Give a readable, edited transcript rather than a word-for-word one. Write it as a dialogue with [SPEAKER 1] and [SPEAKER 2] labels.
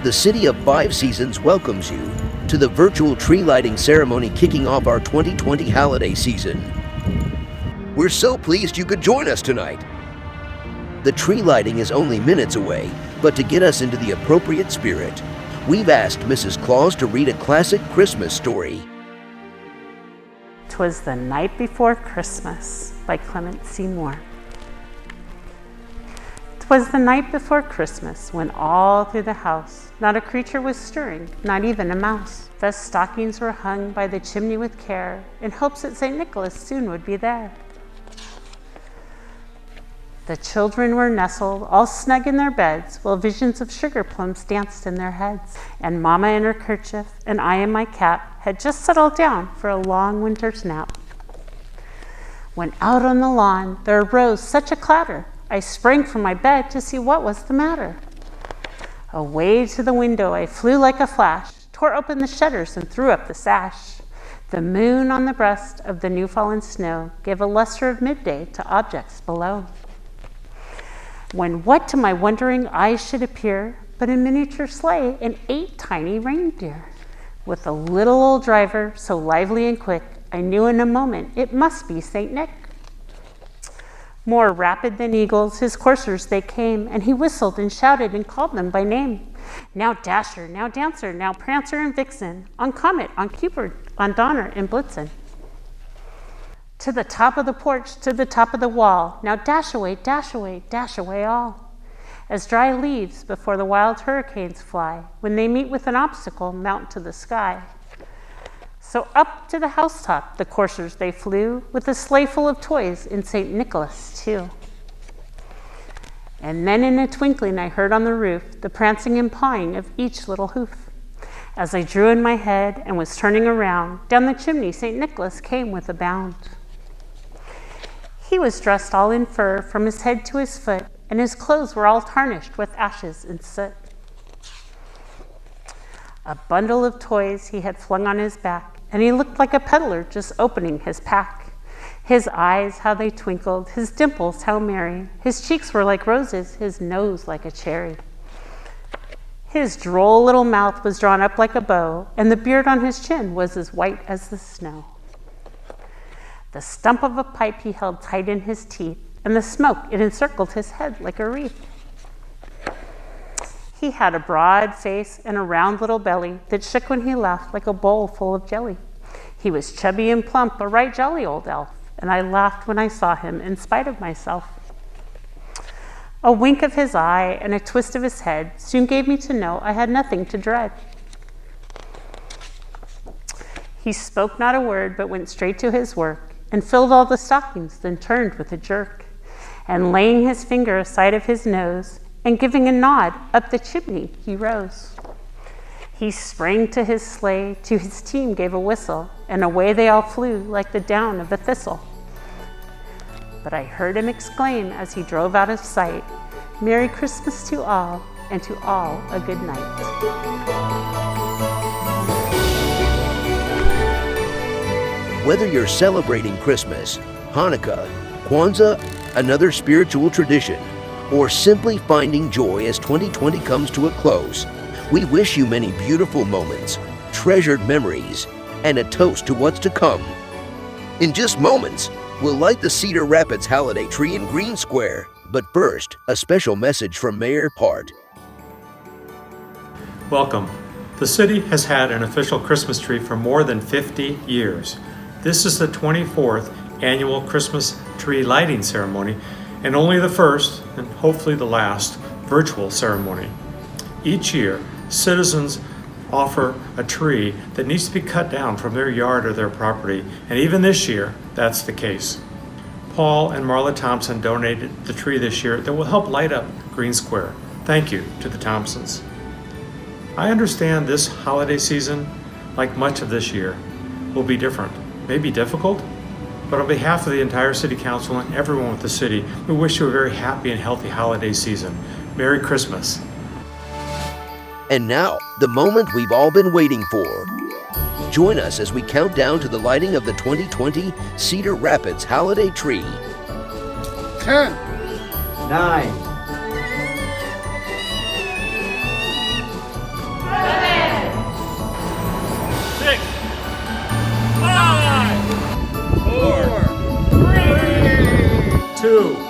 [SPEAKER 1] the City of Five Seasons welcomes you to the virtual tree lighting ceremony kicking off our 2020 holiday season. We're so pleased you could join us tonight. The tree lighting is only minutes away, but to get us into the appropriate spirit, we've asked Mrs. Claus to read a classic Christmas story.
[SPEAKER 2] "'Twas the Night Before Christmas" by Clement, Seymour. 'Twas the night before Christmas, when all through the house not a creature was stirring, not even a mouse. The stockings were hung by the chimney with care, in hopes that St. Nicholas soon would be there. The children were nestled all snug in their beds, while visions of sugar plums danced in their heads. And Mama in her kerchief, and I in my cap, had just settled down for a long winter's nap. When out on the lawn there arose such a clatter, I sprang from my bed to see what was the matter. Away to the window I flew like a flash, tore open the shutters and threw up the sash. The moon on the breast of the new-fallen snow gave a luster of midday to objects below. When what to my wondering eyes should appear but a miniature sleigh and 8 tiny reindeer. With a little old driver so lively and quick, I knew in a moment it must be St. Nick. More rapid than eagles, his coursers they came, and he whistled and shouted and called them by name. Now Dasher, now Dancer, now Prancer and Vixen, on Comet, on Cupid, on Donner and Blitzen. To the top of the porch, to the top of the wall, now dash away, dash away, dash away all. As dry leaves before the wild hurricanes fly, when they meet with an obstacle, mount to the sky. So up to the housetop the coursers they flew, with a sleigh full of toys in St. Nicholas too. And then in a twinkling I heard on the roof the prancing and pawing of each little hoof. As I drew in my head and was turning around, down the chimney St. Nicholas came with a bound. He was dressed all in fur from his head to his foot, and his clothes were all tarnished with ashes and soot. A bundle of toys he had flung on his back, and he looked like a peddler just opening his pack. His eyes, how they twinkled, his dimples, how merry. His cheeks were like roses, his nose like a cherry. His droll little mouth was drawn up like a bow, and the beard on his chin was as white as the snow. The stump of a pipe he held tight in his teeth, and the smoke, it encircled his head like a wreath. He had a broad face and a round little belly that shook when he laughed like a bowl full of jelly. He was chubby and plump, a right jolly old elf, and I laughed when I saw him in spite of myself. A wink of his eye and a twist of his head soon gave me to know I had nothing to dread. He spoke not a word, but went straight to his work, and filled all the stockings, then turned with a jerk, and laying his finger aside of his nose, and giving a nod, up the chimney he rose. He sprang to his sleigh, to his team gave a whistle, and away they all flew like the down of a thistle. But I heard him exclaim as he drove out of sight, "Merry Christmas to all, and to all a good night."
[SPEAKER 1] Whether you're celebrating Christmas, Hanukkah, Kwanzaa, another spiritual tradition, or simply finding joy as 2020 comes to a close, we wish you many beautiful moments, treasured memories, and a toast to what's to come. In just moments, we'll light the Cedar Rapids holiday tree in Green Square, but first, a special message from Mayor Part.
[SPEAKER 3] Welcome. The city has had an official Christmas tree for more than 50 years. This is the 24th annual Christmas tree lighting ceremony, and only the first, and hopefully the last, virtual ceremony. Each year, citizens offer a tree that needs to be cut down from their yard or their property, and even this year, that's the case. Paul and Marla Thompson donated the tree this year that will help light up Green Square. Thank you to the Thompsons. I understand this holiday season, like much of this year, will be different, maybe difficult, but on behalf of the entire City Council and everyone with the city, we wish you a very happy and healthy holiday season. Merry Christmas.
[SPEAKER 1] And now, the moment we've all been waiting for. Join us as we count down to the lighting of the 2020 Cedar Rapids holiday tree.
[SPEAKER 4] 10, 9,
[SPEAKER 3] 2.